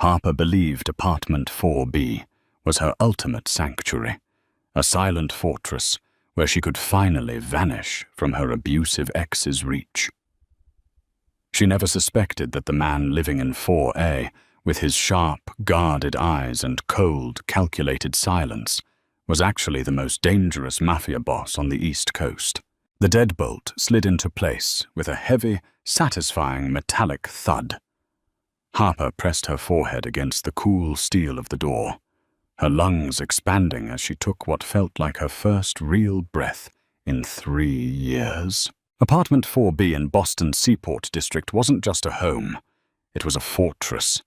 Harper believed apartment 4B was her ultimate sanctuary, a silent fortress where she could finally vanish from her abusive ex's reach. She never suspected that the man living in 4A, with his sharp, guarded eyes and cold, calculated silence, was actually the most dangerous mafia boss on the East Coast. The deadbolt slid into place with a heavy, satisfying metallic thud. Harper pressed her forehead against the cool steel of the door, her lungs expanding as she took what felt like her first real breath in 3 years. Apartment 4B in Boston's Seaport District wasn't just a home, it was a fortress.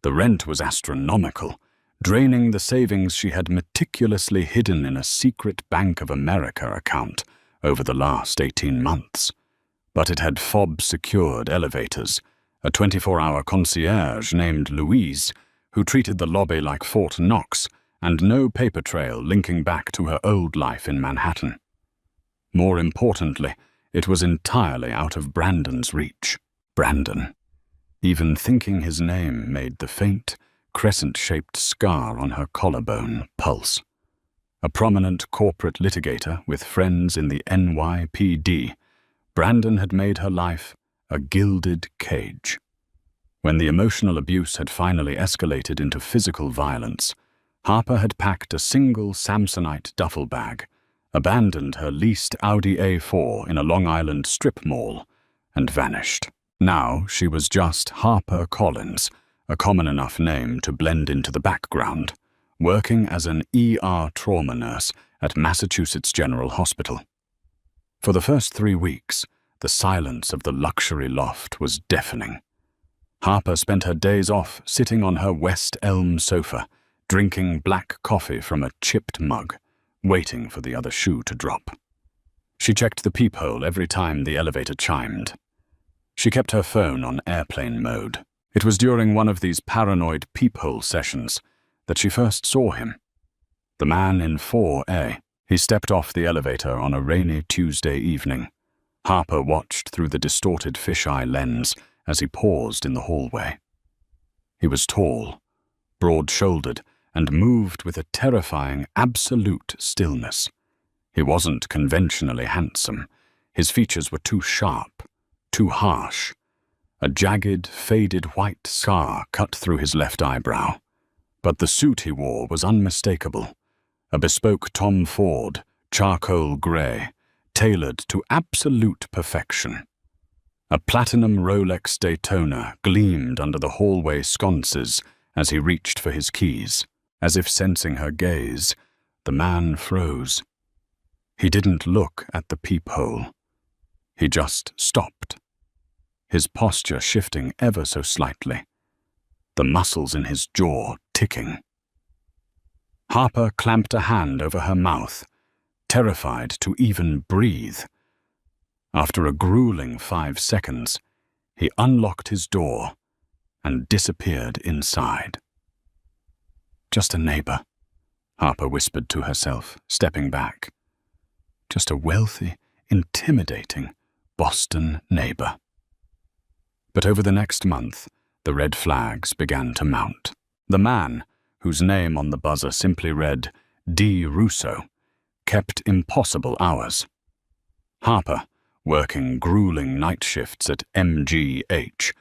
The rent was astronomical, draining the savings she had meticulously hidden in a secret Bank of America account over the last 18 months. But it had fob-secured elevators, a 24-hour concierge named Louise, who treated the lobby like Fort Knox, and no paper trail linking back to her old life in Manhattan. More importantly, it was entirely out of Brandon's reach. Brandon. Even thinking his name made the faint, crescent-shaped scar on her collarbone pulse. A prominent corporate litigator with friends in the NYPD, Brandon had made her life a gilded cage. When the emotional abuse had finally escalated into physical violence, Harper had packed a single Samsonite duffel bag, abandoned her leased Audi A4 in a Long Island strip mall, and vanished. Now she was just Harper Collins, a common enough name to blend into the background, working as an ER trauma nurse at Massachusetts General Hospital. For the first 3 weeks, the silence of the luxury loft was deafening. Harper spent her days off sitting on her West Elm sofa, drinking black coffee from a chipped mug, waiting for the other shoe to drop. She checked the peephole every time the elevator chimed. She kept her phone on airplane mode. It was during one of these paranoid peephole sessions that she first saw him. The man in 4A. He stepped off the elevator on a rainy Tuesday evening. Harper watched through the distorted fisheye lens as he paused in the hallway. He was tall, broad-shouldered, and moved with a terrifying, absolute stillness. He wasn't conventionally handsome. His features were too sharp, too harsh. A jagged, faded white scar cut through his left eyebrow. But the suit he wore was unmistakable. A bespoke Tom Ford, charcoal grey, tailored to absolute perfection. A platinum Rolex Daytona gleamed under the hallway sconces as he reached for his keys. As if sensing her gaze, the man froze. He didn't look at the peephole. He just stopped, his posture shifting ever so slightly, the muscles in his jaw ticking. Harper clamped a hand over her mouth, terrified to even breathe. After a grueling 5 seconds, he unlocked his door and disappeared inside. Just a neighbor, Harper whispered to herself, stepping back. Just a wealthy, intimidating Boston neighbor. But over the next month, the red flags began to mount. The man, whose name on the buzzer simply read D. Russo, kept impossible hours. Harper, working grueling night shifts at MGH,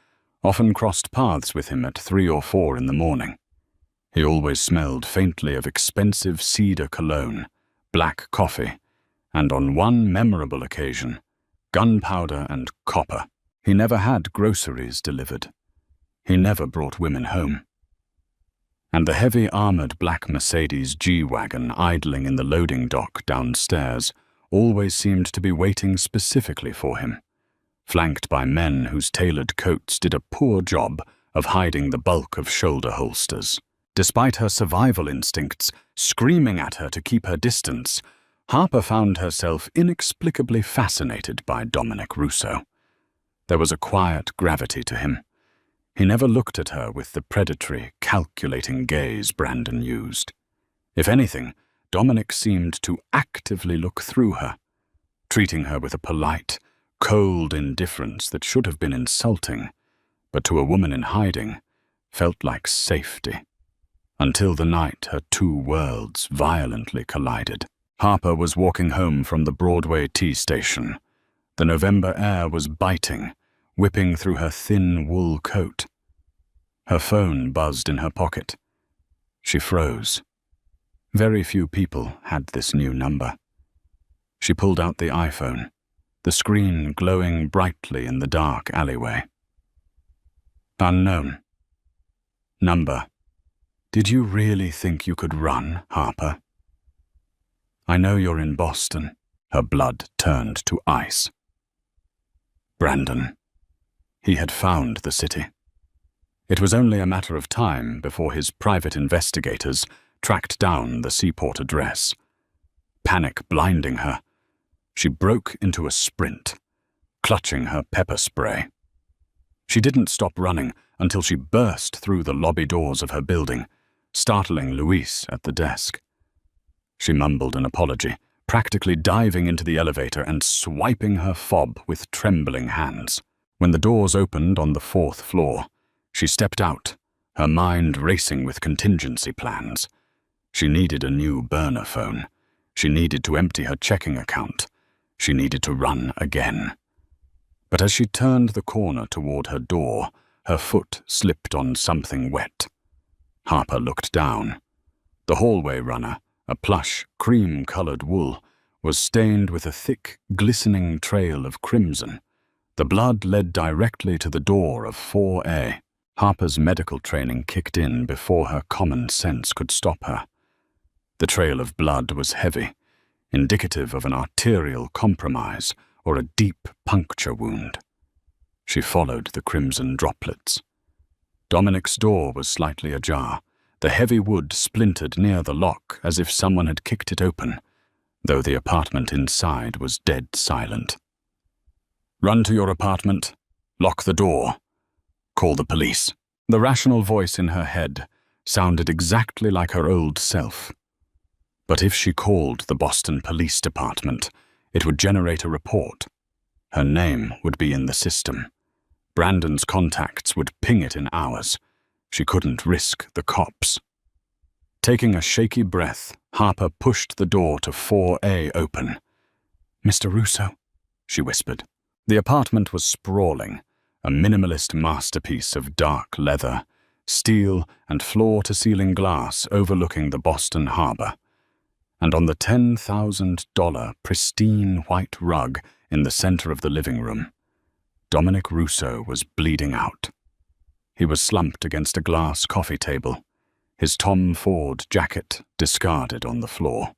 often crossed paths with him at 3 or 4 in the morning. He always smelled faintly of expensive cedar cologne, black coffee, and on one memorable occasion, gunpowder and copper. He never had groceries delivered. He never brought women home. And the heavy armored black Mercedes G-Wagon idling in the loading dock downstairs always seemed to be waiting specifically for him, flanked by men whose tailored coats did a poor job of hiding the bulk of shoulder holsters. Despite her survival instincts screaming at her to keep her distance, Harper found herself inexplicably fascinated by Dominic Russo. There was a quiet gravity to him. He never looked at her with the predatory, calculating gaze Brandon used. If anything, Dominic seemed to actively look through her, treating her with a polite, cold indifference that should have been insulting, but to a woman in hiding, felt like safety, until the night her two worlds violently collided. Harper was walking home from the Broadway T station. The November air was biting, whipping through her thin wool coat. Her phone buzzed in her pocket. She froze. Very few people had this new number. She pulled out the iPhone, the screen glowing brightly in the dark alleyway. Unknown. Number. Did you really think you could run, Harper? I know you're in Boston. Her blood turned to ice. Brandon. He had found the city. It was only a matter of time before his private investigators tracked down the seaport address. Panic blinding her, she broke into a sprint, clutching her pepper spray. She didn't stop running until she burst through the lobby doors of her building, startling Luis at the desk. She mumbled an apology, practically diving into the elevator and swiping her fob with trembling hands. When the doors opened on the 4th floor, she stepped out, her mind racing with contingency plans. She needed a new burner phone. She needed to empty her checking account. She needed to run again. But as she turned the corner toward her door, her foot slipped on something wet. Harper looked down. The hallway runner, a plush, cream-colored wool, was stained with a thick, glistening trail of crimson. The blood led directly to the door of 4A. Harper's medical training kicked in before her common sense could stop her. The trail of blood was heavy, indicative of an arterial compromise or a deep puncture wound. She followed the crimson droplets. Dominic's door was slightly ajar. The heavy wood splintered near the lock as if someone had kicked it open, though the apartment inside was dead silent. Run to your apartment, lock the door, call the police. The rational voice in her head sounded exactly like her old self. But if she called the Boston Police Department, it would generate a report. Her name would be in the system. Brandon's contacts would ping it in hours. She couldn't risk the cops. Taking a shaky breath, Harper pushed the door to 4A open. "Mr. Russo," she whispered. The apartment was sprawling, a minimalist masterpiece of dark leather, steel, and floor-to-ceiling glass overlooking the Boston harbor. And on the $10,000 pristine white rug in the center of the living room, Dominic Russo was bleeding out. He was slumped against a glass coffee table, his Tom Ford jacket discarded on the floor.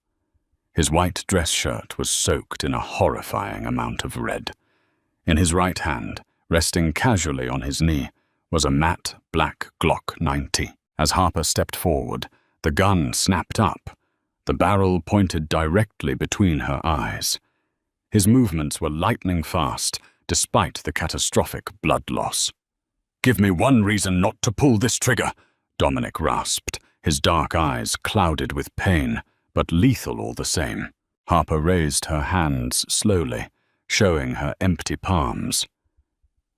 His white dress shirt was soaked in a horrifying amount of red. In his right hand, resting casually on his knee, was a matte black Glock 90. As Harper stepped forward, the gun snapped up, the barrel pointed directly between her eyes. His movements were lightning fast, despite the catastrophic blood loss. "Give me one reason not to pull this trigger," Dominic rasped, his dark eyes clouded with pain, but lethal all the same. Harper raised her hands slowly, showing her empty palms.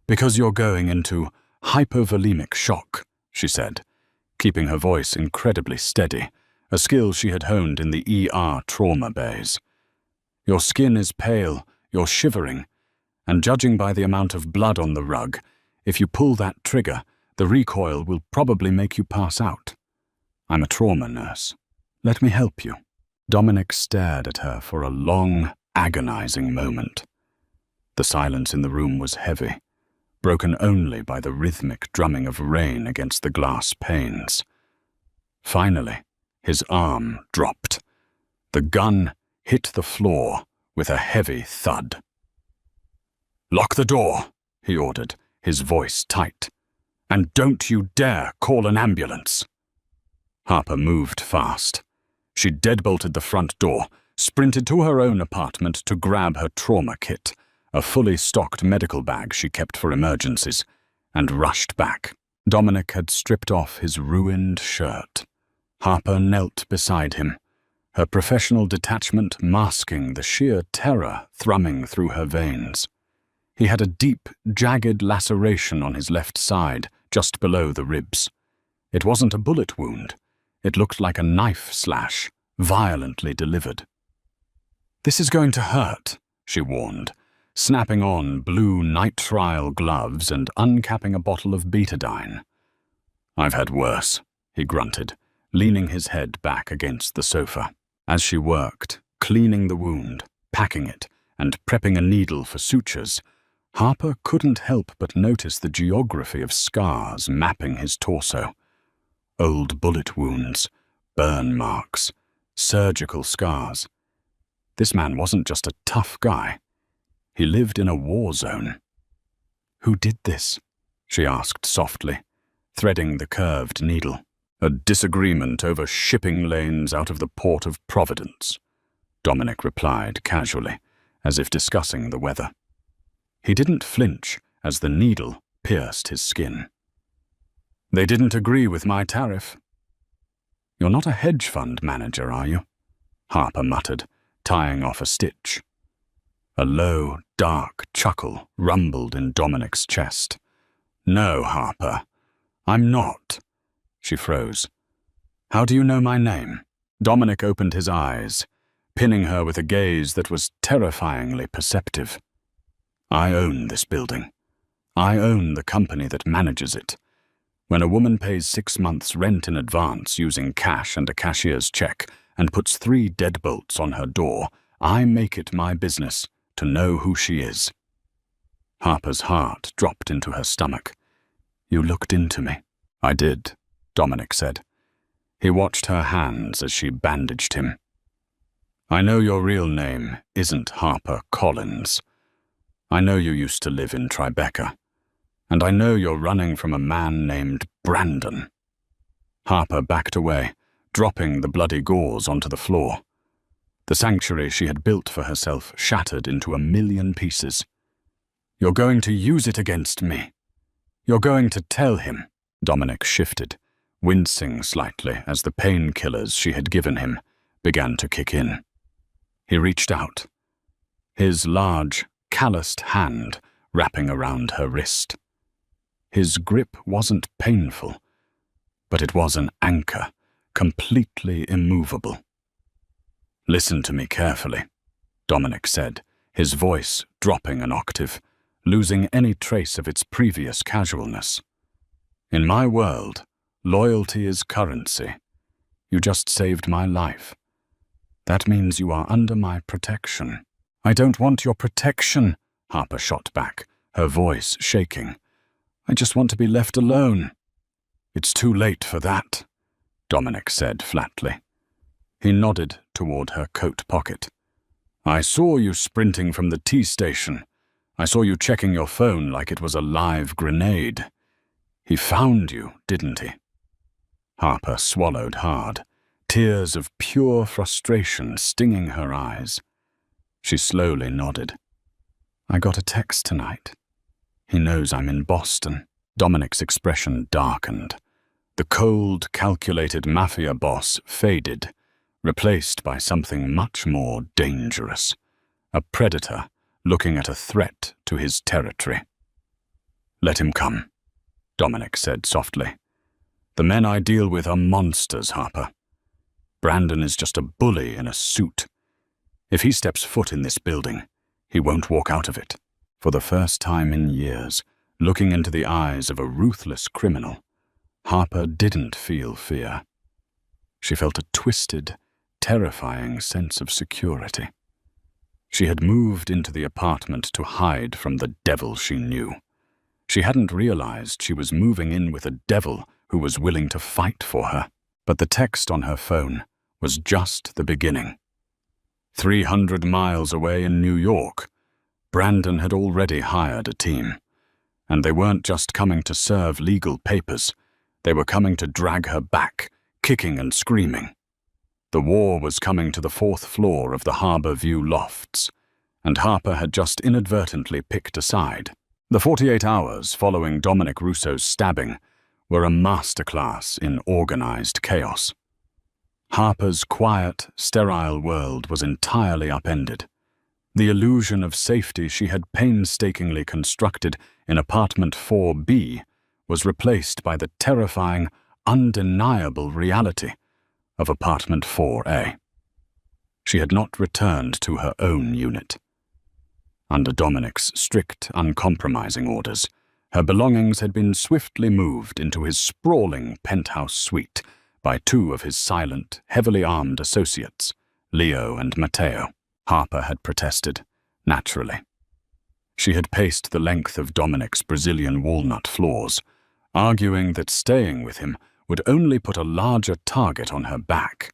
"Because you're going into hypovolemic shock," she said, keeping her voice incredibly steady, a skill she had honed in the ER trauma bays. "Your skin is pale, you're shivering, and judging by the amount of blood on the rug, if you pull that trigger, the recoil will probably make you pass out. I'm a trauma nurse. Let me help you." Dominic stared at her for a long, agonizing moment. The silence in the room was heavy, broken only by the rhythmic drumming of rain against the glass panes. Finally, his arm dropped. The gun hit the floor with a heavy thud. "Lock the door," he ordered, his voice tight. "And don't you dare call an ambulance." Harper moved fast. She deadbolted the front door, sprinted to her own apartment to grab her trauma kit, a fully stocked medical bag she kept for emergencies, and rushed back. Dominic had stripped off his ruined shirt. Harper knelt beside him, her professional detachment masking the sheer terror thrumming through her veins. He had a deep, jagged laceration on his left side, just below the ribs. It wasn't a bullet wound. It looked like a knife slash, violently delivered. "This is going to hurt," she warned, snapping on blue nitrile gloves and uncapping a bottle of betadine. "I've had worse," he grunted, leaning his head back against the sofa. As she worked, cleaning the wound, packing it, and prepping a needle for sutures, Harper couldn't help but notice the geography of scars mapping his torso. Old bullet wounds, burn marks, surgical scars. This man wasn't just a tough guy. He lived in a war zone. "Who did this?" she asked softly, threading the curved needle. "A disagreement over shipping lanes out of the port of Providence," Dominic replied casually, as if discussing the weather. He didn't flinch as the needle pierced his skin. "They didn't agree with my tariff." "You're not a hedge fund manager, are you?" Harper muttered, tying off a stitch. A low, dark chuckle rumbled in Dominic's chest. "No, Harper, I'm not." She froze. "How do you know my name?" Dominic opened his eyes, pinning her with a gaze that was terrifyingly perceptive. "I own this building. I own the company that manages it. When a woman pays 6 months' rent in advance using cash and a cashier's check and puts 3 deadbolts on her door, I make it my business to know who she is." Harper's heart dropped into her stomach. "You looked into me." "I did," Dominic said. He watched her hands as she bandaged him. "I know your real name isn't Harper Collins. I know you used to live in Tribeca. And I know you're running from a man named Brandon." Harper backed away, dropping the bloody gauze onto the floor. The sanctuary she had built for herself shattered into a million pieces. "You're going to use it against me. You're going to tell him." Dominic shifted, wincing slightly as the painkillers she had given him began to kick in. He reached out, his large, calloused hand wrapping around her wrist. His grip wasn't painful, but it was an anchor, completely immovable. "Listen to me carefully," Dominic said, his voice dropping an octave, losing any trace of its previous casualness. "In my world, loyalty is currency. You just saved my life. That means you are under my protection." "I don't want your protection," Harper shot back, her voice shaking. "I just want to be left alone." "It's too late for that," Dominic said flatly. He nodded toward her coat pocket. "I saw you sprinting from the T-station. I saw you checking your phone like it was a live grenade. He found you, didn't he?" Harper swallowed hard, tears of pure frustration stinging her eyes. She slowly nodded. "I got a text tonight. He knows I'm in Boston." Dominic's expression darkened. The cold, calculated Mafia Boss faded, replaced by something much more dangerous. A predator looking at a threat to his territory. "Let him come," Dominic said softly. "The men I deal with are monsters, Harper. Brandon is just a bully in a suit. If he steps foot in this building, he won't walk out of it." For the first time in years, looking into the eyes of a ruthless criminal, Harper didn't feel fear. She felt a twisted, terrifying sense of security. She had moved into the apartment to hide from the devil she knew. She hadn't realized she was moving in with a devil who was willing to fight for her. But the text on her phone was just the beginning. 300 miles away in New York, Brandon had already hired a team. And they weren't just coming to serve legal papers. They were coming to drag her back, kicking and screaming. The war was coming to the 4th floor of the Harbor View lofts, and Harper had just inadvertently picked a side. The 48 hours following Dominic Russo's stabbing were a masterclass in organized chaos. Harper's quiet, sterile world was entirely upended. The illusion of safety she had painstakingly constructed in apartment 4B was replaced by the terrifying, undeniable reality of apartment 4A. She had not returned to her own unit. Under Dominic's strict, uncompromising orders, her belongings had been swiftly moved into his sprawling penthouse suite by two of his silent, heavily armed associates, Leo and Matteo. Harper had protested, naturally. She had paced the length of Dominic's Brazilian walnut floors, arguing that staying with him would only put a larger target on her back.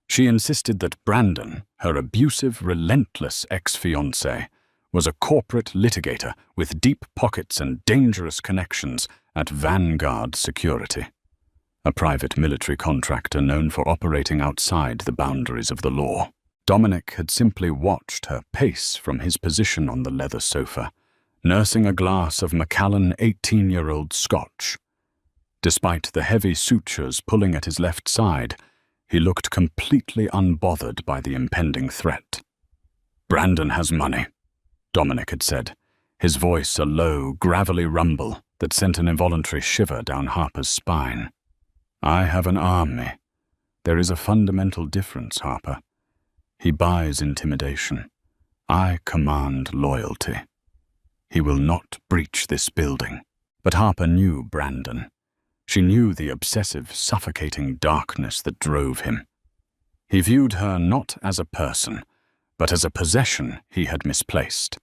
She insisted that Brandon, her abusive, relentless ex-fiancé, was a corporate litigator with deep pockets and dangerous connections at Vanguard Security, a private military contractor known for operating outside the boundaries of the law. Dominic had simply watched her pace from his position on the leather sofa, nursing a glass of Macallan 18-year-old Scotch. Despite the heavy sutures pulling at his left side, he looked completely unbothered by the impending threat. "Brandon has money," Dominic had said, his voice a low, gravelly rumble that sent an involuntary shiver down Harper's spine. "I have an army. There is a fundamental difference, Harper. He buys intimidation. I command loyalty. He will not breach this building." But Harper knew Brandon. She knew the obsessive, suffocating darkness that drove him. He viewed her not as a person, but as a possession he had misplaced.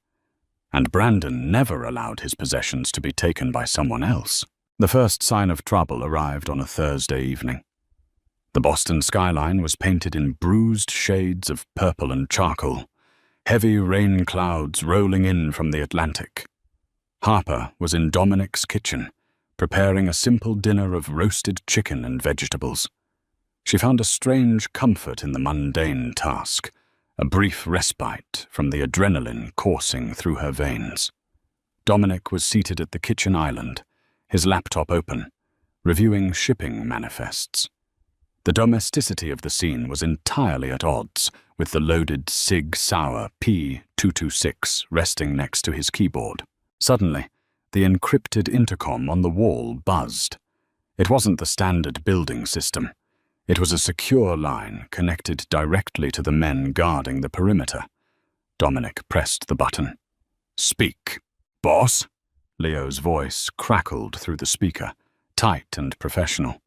And Brandon never allowed his possessions to be taken by someone else. The first sign of trouble arrived on a Thursday evening. The Boston skyline was painted in bruised shades of purple and charcoal, heavy rain clouds rolling in from the Atlantic. Harper was in Dominic's kitchen, preparing a simple dinner of roasted chicken and vegetables. She found a strange comfort in the mundane task, a brief respite from the adrenaline coursing through her veins. Dominic was seated at the kitchen island, his laptop open, reviewing shipping manifests. The domesticity of the scene was entirely at odds with the loaded Sig Sauer P226 resting next to his keyboard. Suddenly, the encrypted intercom on the wall buzzed. It wasn't the standard building system. It was a secure line connected directly to the men guarding the perimeter. Dominic pressed the button. "Speak, boss?" Leo's voice crackled through the speaker, tight and professional.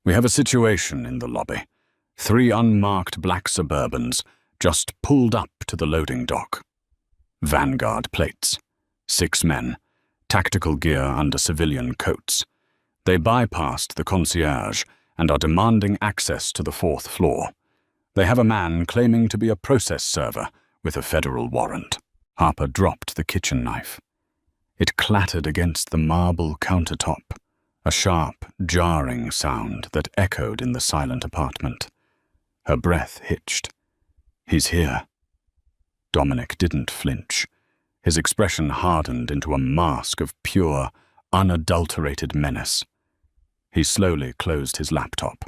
"We have a situation in the lobby. 3 unmarked black Suburbans just pulled up to the loading dock. Vanguard plates. 6 men, tactical gear under civilian coats. They bypassed the concierge and are demanding access to the 4th floor. They have a man claiming to be a process server with a federal warrant." Harper dropped the kitchen knife. It clattered against the marble countertop, a sharp, jarring sound that echoed in the silent apartment. Her breath hitched. "He's here." Dominic didn't flinch. His expression hardened into a mask of pure, unadulterated menace. He slowly closed his laptop.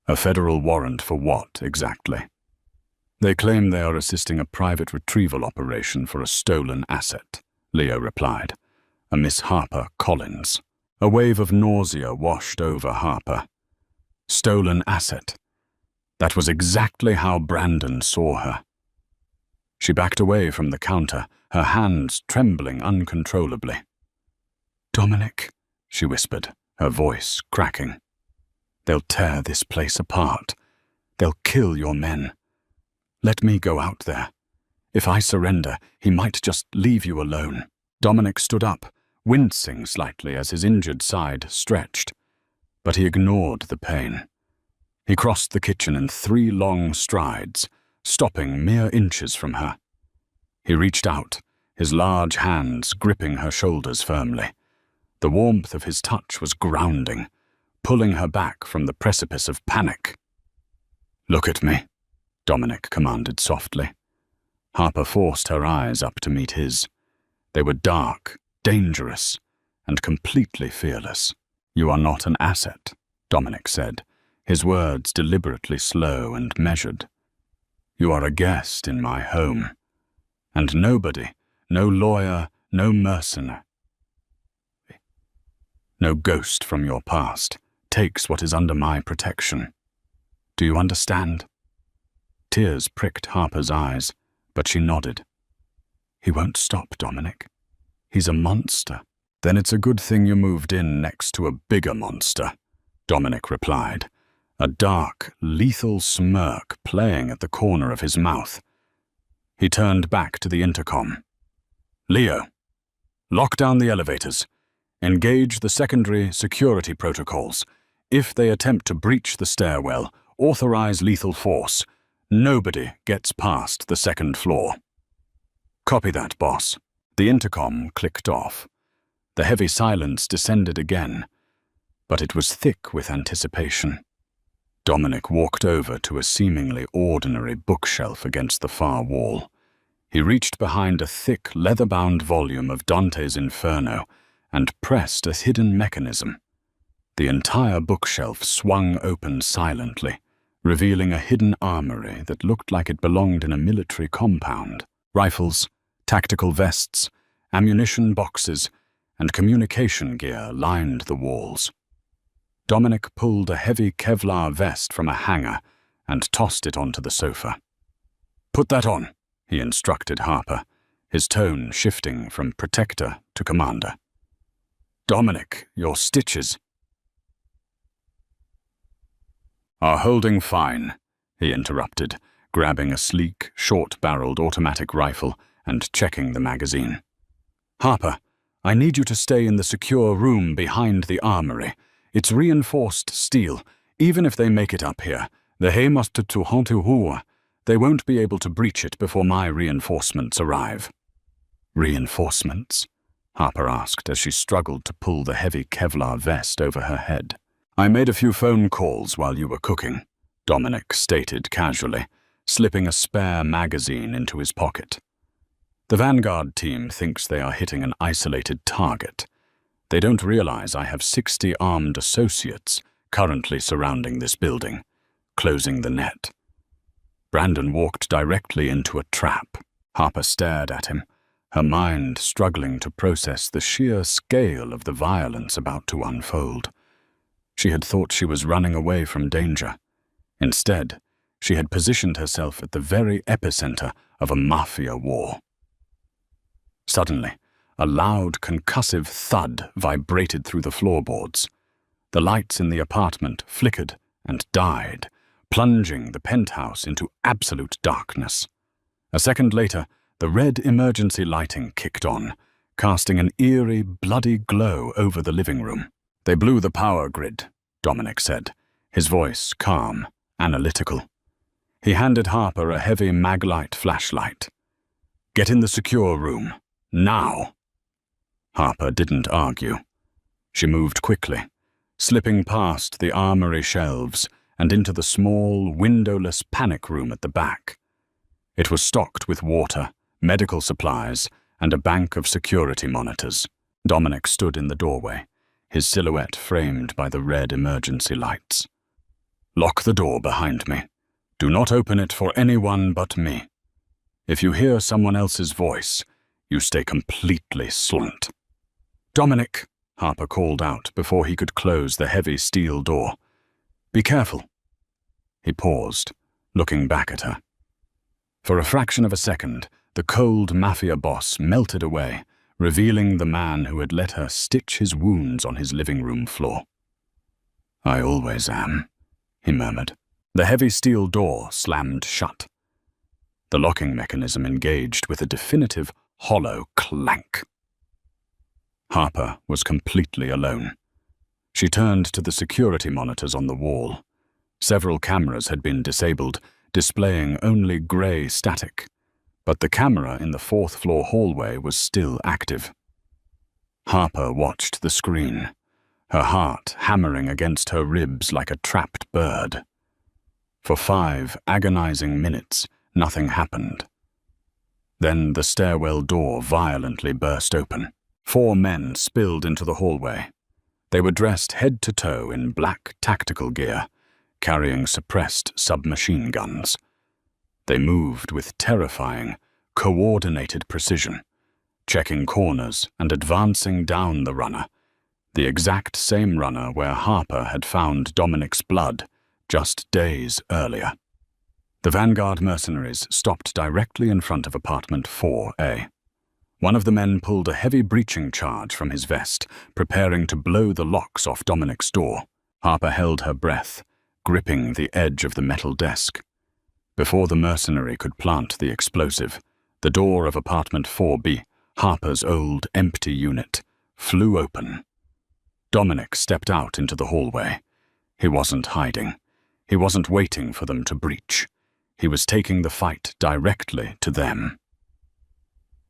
"A federal warrant for what, exactly?" "They claim they are assisting a private retrieval operation for a stolen asset," Leo replied. "A Miss Harper Collins." A wave of nausea washed over Harper. Stolen asset. That was exactly how Brandon saw her. She backed away from the counter, her hands trembling uncontrollably. "Dominic," she whispered, her voice cracking. "They'll tear this place apart. They'll kill your men. Let me go out there. If I surrender, he might just leave you alone." Dominic stood up, wincing slightly as his injured side stretched. But he ignored the pain. He crossed the kitchen in 3 long strides, stopping mere inches from her. He reached out, his large hands gripping her shoulders firmly. The warmth of his touch was grounding, pulling her back from the precipice of panic. "Look at me," Dominic commanded softly. Harper forced her eyes up to meet his. They were dark, dangerous, and completely fearless. "You are not an asset," Dominic said, his words deliberately slow and measured. "You are a guest in my home. And nobody, no lawyer, no mercenary, no ghost from your past, takes what is under my protection. Do you understand?" Tears pricked Harper's eyes, but she nodded. "He won't stop, Dominic. He's a monster." "Then it's a good thing you moved in next to a bigger monster," Dominic replied, a dark, lethal smirk playing at the corner of his mouth. He turned back to the intercom. "Leo, lock down the elevators. Engage the secondary security protocols. If they attempt to breach the stairwell, authorize lethal force. Nobody gets past the second floor." "Copy that, boss." The intercom clicked off. The heavy silence descended again, but it was thick with anticipation. Dominic walked over to a seemingly ordinary bookshelf against the far wall. He reached behind a thick, leather-bound volume of Dante's Inferno and pressed a hidden mechanism. The entire bookshelf swung open silently, revealing a hidden armory that looked like it belonged in a military compound. Rifles, tactical vests, ammunition boxes, and communication gear lined the walls. Dominic pulled a heavy Kevlar vest from a hanger and tossed it onto the sofa. "Put that on," he instructed Harper, his tone shifting from protector to commander. "Dominic, your stitches are holding fine," he interrupted, grabbing a sleek, short-barreled automatic rifle and checking the magazine. "Harper, I need you to stay in the secure room behind the armory. It's reinforced steel. Even if they make it up here, they won't be able to breach it before my reinforcements arrive." "Reinforcements?" Harper asked as she struggled to pull the heavy Kevlar vest over her head. "I made a few phone calls while you were cooking," Dominic stated casually, slipping a spare magazine into his pocket. "The Vanguard team thinks they are hitting an isolated target. They don't realize I have 60 armed associates currently surrounding this building, closing the net." Brandon walked directly into a trap. Harper stared at him, her mind struggling to process the sheer scale of the violence about to unfold. She had thought she was running away from danger. Instead, she had positioned herself at the very epicenter of a mafia war. Suddenly, a loud, concussive thud vibrated through the floorboards. The lights in the apartment flickered and died, plunging the penthouse into absolute darkness. A second later, the red emergency lighting kicked on, casting an eerie, bloody glow over the living room. "They blew the power grid," Dominic said, his voice calm, analytical. He handed Harper a heavy maglite flashlight. "Get in the secure room, now." Harper didn't argue. She moved quickly, slipping past the armory shelves and into the small, windowless panic room at the back. It was stocked with water, medical supplies, and a bank of security monitors. Dominic stood in the doorway, his silhouette framed by the red emergency lights. "Lock the door behind me. Do not open it for anyone but me. If you hear someone else's voice, you stay completely silent." "Dominic," Harper called out before he could close the heavy steel door. "Be careful." He paused, looking back at her. For a fraction of a second, the cold Mafia Boss melted away, revealing the man who had let her stitch his wounds on his living room floor. "I always am," he murmured. The heavy steel door slammed shut. The locking mechanism engaged with a definitive, hollow clank. Harper was completely alone. She turned to the security monitors on the wall. Several cameras had been disabled, displaying only grey static, but the camera in the fourth-floor hallway was still active. Harper watched the screen, her heart hammering against her ribs like a trapped bird. For 5 agonizing minutes, nothing happened. Then the stairwell door violently burst open. 4 men spilled into the hallway. They were dressed head to toe in black tactical gear, carrying suppressed submachine guns. They moved with terrifying, coordinated precision, checking corners and advancing down the runner, the exact same runner where Harper had found Dominic's blood just days earlier. The Vanguard mercenaries stopped directly in front of apartment 4A. One of the men pulled a heavy breaching charge from his vest, preparing to blow the locks off Dominic's door. Harper held her breath, gripping the edge of the metal desk. Before the mercenary could plant the explosive, the door of apartment 4B, Harper's old empty unit, flew open. Dominic stepped out into the hallway. He wasn't hiding. He wasn't waiting for them to breach. He was taking the fight directly to them.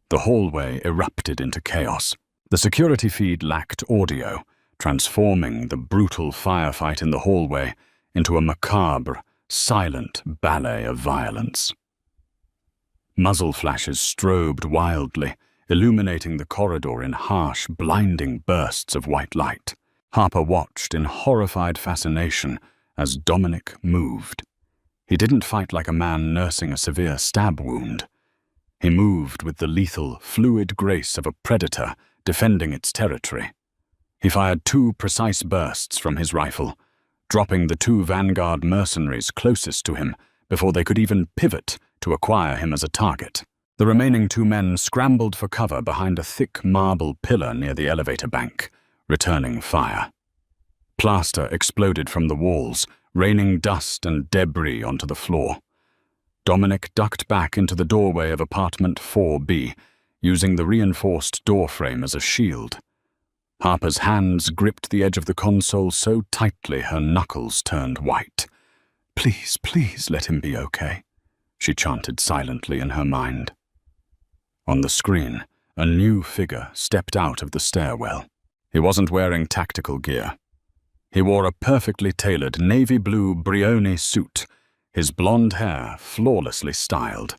The hallway erupted into chaos. The security feed lacked audio, transforming the brutal firefight in the hallway into a macabre, silent ballet of violence. Muzzle flashes strobed wildly, illuminating the corridor in harsh, blinding bursts of white light. Harper watched in horrified fascination as Dominic moved. He didn't fight like a man nursing a severe stab wound. He moved with the lethal, fluid grace of a predator defending its territory. He fired 2 precise bursts from his rifle, dropping the 2 Vanguard mercenaries closest to him before they could even pivot to acquire him as a target. The remaining 2 men scrambled for cover behind a thick marble pillar near the elevator bank, returning fire. Plaster exploded from the walls, raining dust and debris onto the floor. Dominic ducked back into the doorway of apartment 4B, using the reinforced doorframe as a shield. Harper's hands gripped the edge of the console so tightly her knuckles turned white. "Please, please let him be okay," she chanted silently in her mind. On the screen, a new figure stepped out of the stairwell. He wasn't wearing tactical gear. He wore a perfectly tailored navy blue Brioni suit, his blonde hair flawlessly styled.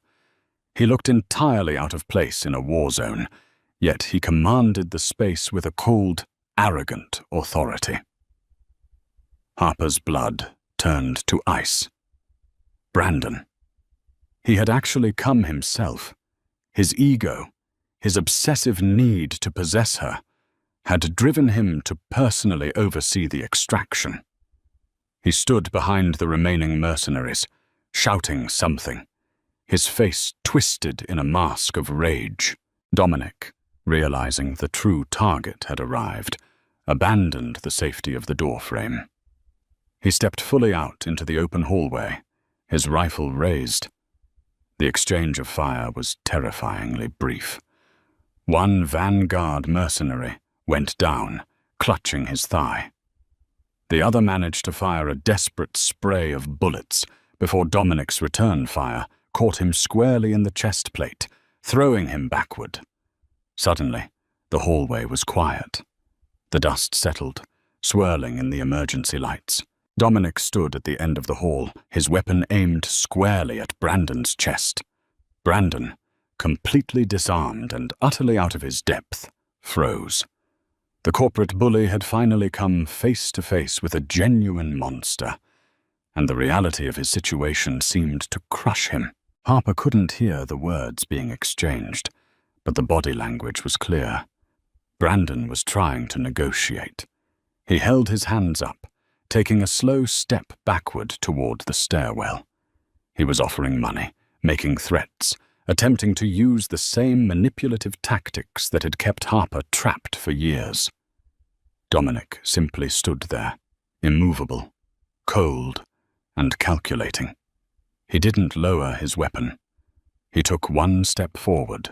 He looked entirely out of place in a war zone, yet he commanded the space with a cold, arrogant authority. Harper's blood turned to ice. Brandon. He had actually come himself. His ego, his obsessive need to possess her, had driven him to personally oversee the extraction. He stood behind the remaining mercenaries, shouting something, his face twisted in a mask of rage. Dominic, realizing the true target had arrived, abandoned the safety of the doorframe. He stepped fully out into the open hallway, his rifle raised. The exchange of fire was terrifyingly brief. One Vanguard mercenary went down, clutching his thigh. The other managed to fire a desperate spray of bullets before Dominic's return fire caught him squarely in the chest plate, throwing him backward. Suddenly, the hallway was quiet. The dust settled, swirling in the emergency lights. Dominic stood at the end of the hall, his weapon aimed squarely at Brandon's chest. Brandon, completely disarmed and utterly out of his depth, froze. The corporate bully had finally come face to face with a genuine monster, and the reality of his situation seemed to crush him. Harper couldn't hear the words being exchanged, but the body language was clear. Brandon was trying to negotiate. He held his hands up, taking a slow step backward toward the stairwell. He was offering money, making threats, attempting to use the same manipulative tactics that had kept Harper trapped for years. Dominic simply stood there, immovable, cold, and calculating. He didn't lower his weapon. He took one step forward,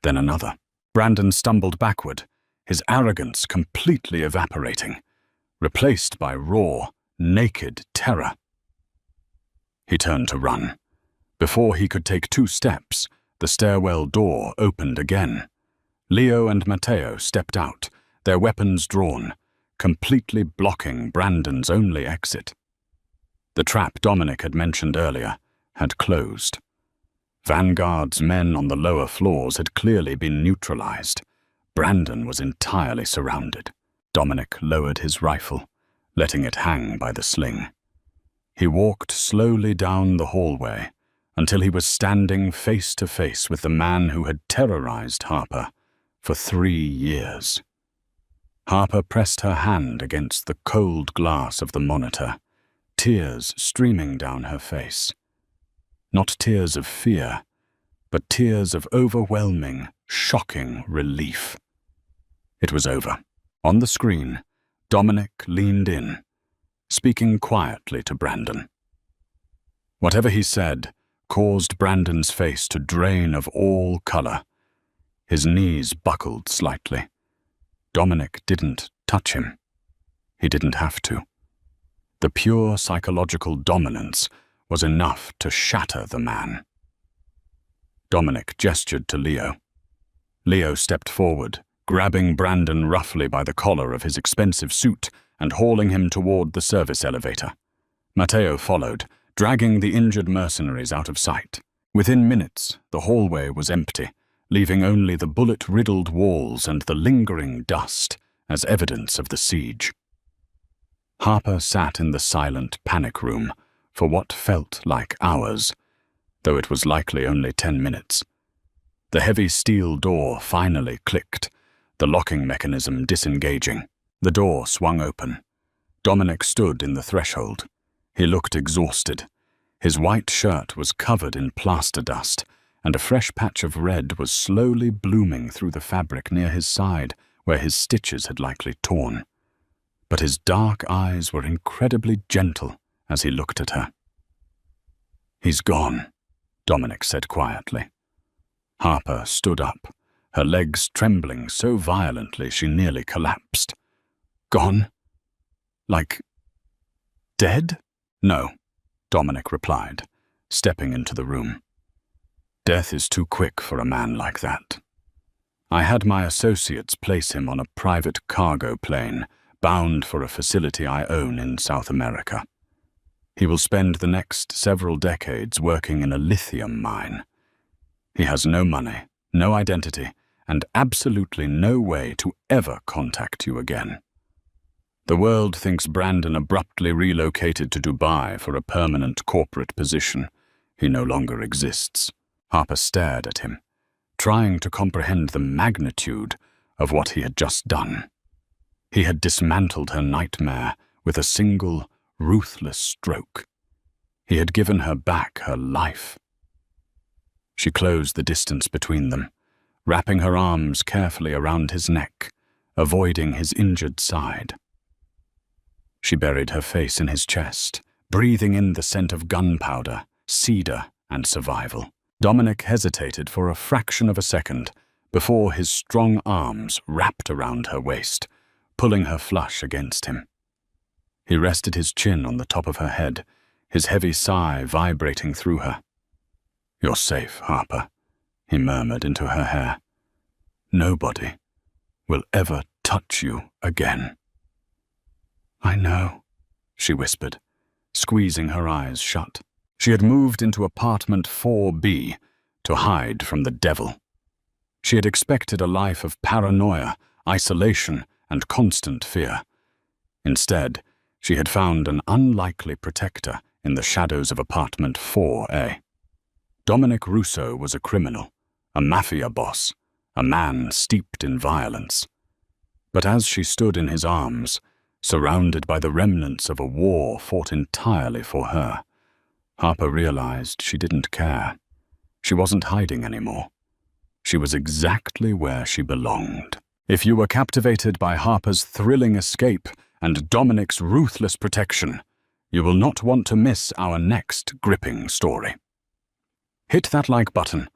then another. Brandon stumbled backward, his arrogance completely evaporating, replaced by raw, naked terror. He turned to run. Before he could take 2 steps, the stairwell door opened again. Leo and Matteo stepped out, their weapons drawn, completely blocking Brandon's only exit. The trap Dominic had mentioned earlier had closed. Vanguard's men on the lower floors had clearly been neutralized. Brandon was entirely surrounded. Dominic lowered his rifle, letting it hang by the sling. He walked slowly down the hallway until he was standing face to face with the man who had terrorized Harper for 3 years. Harper pressed her hand against the cold glass of the monitor, tears streaming down her face. Not tears of fear, but tears of overwhelming, shocking relief. It was over. On the screen, Dominic leaned in, speaking quietly to Brandon. Whatever he said caused Brandon's face to drain of all color. His knees buckled slightly. Dominic didn't touch him. He didn't have to. The pure psychological dominance was enough to shatter the man. Dominic gestured to Leo. Leo stepped forward, grabbing Brandon roughly by the collar of his expensive suit and hauling him toward the service elevator. Matteo followed, dragging the injured mercenaries out of sight. Within minutes, the hallway was empty, leaving only the bullet-riddled walls and the lingering dust as evidence of the siege. Harper sat in the silent panic room for what felt like hours, though it was likely only 10 minutes. The heavy steel door finally clicked, the locking mechanism disengaging. The door swung open. Dominic stood in the threshold. He looked exhausted. His white shirt was covered in plaster dust, and a fresh patch of red was slowly blooming through the fabric near his side, where his stitches had likely torn. But his dark eyes were incredibly gentle as he looked at her. "He's gone," Dominic said quietly. Harper stood up, her legs trembling so violently she nearly collapsed. "Gone? Like dead?" "No," Dominic replied, stepping into the room. "Death is too quick for a man like that. I had my associates place him on a private cargo plane bound for a facility I own in South America. He will spend the next several decades working in a lithium mine. He has no money, no identity, and absolutely no way to ever contact you again. The world thinks Brandon abruptly relocated to Dubai for a permanent corporate position. He no longer exists." Harper stared at him, trying to comprehend the magnitude of what he had just done. He had dismantled her nightmare with a single, ruthless stroke. He had given her back her life. She closed the distance between them, wrapping her arms carefully around his neck, avoiding his injured side. She buried her face in his chest, breathing in the scent of gunpowder, cedar, and survival. Dominic hesitated for a fraction of a second before his strong arms wrapped around her waist, pulling her flush against him. He rested his chin on the top of her head, his heavy sigh vibrating through her. "You're safe, Harper," he murmured into her hair. "Nobody will ever touch you again." "I know," she whispered, squeezing her eyes shut. She had moved into apartment 4B to hide from the devil. She had expected a life of paranoia, isolation, and constant fear. Instead, she had found an unlikely protector in the shadows of apartment 4A. Dominic Russo was a criminal, a mafia boss, a man steeped in violence. But as she stood in his arms, surrounded by the remnants of a war fought entirely for her, Harper realized she didn't care. She wasn't hiding anymore. She was exactly where she belonged. If you were captivated by Harper's thrilling escape and Dominic's ruthless protection, you will not want to miss our next gripping story. Hit that like button,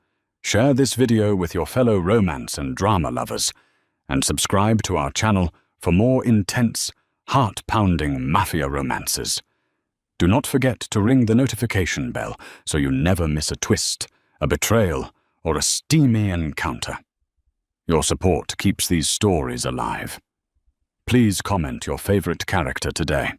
share this video with your fellow romance and drama lovers, and subscribe to our channel for more intense, heart-pounding mafia romances. Do not forget to ring the notification bell so you never miss a twist, a betrayal, or a steamy encounter. Your support keeps these stories alive. Please comment your favorite character today.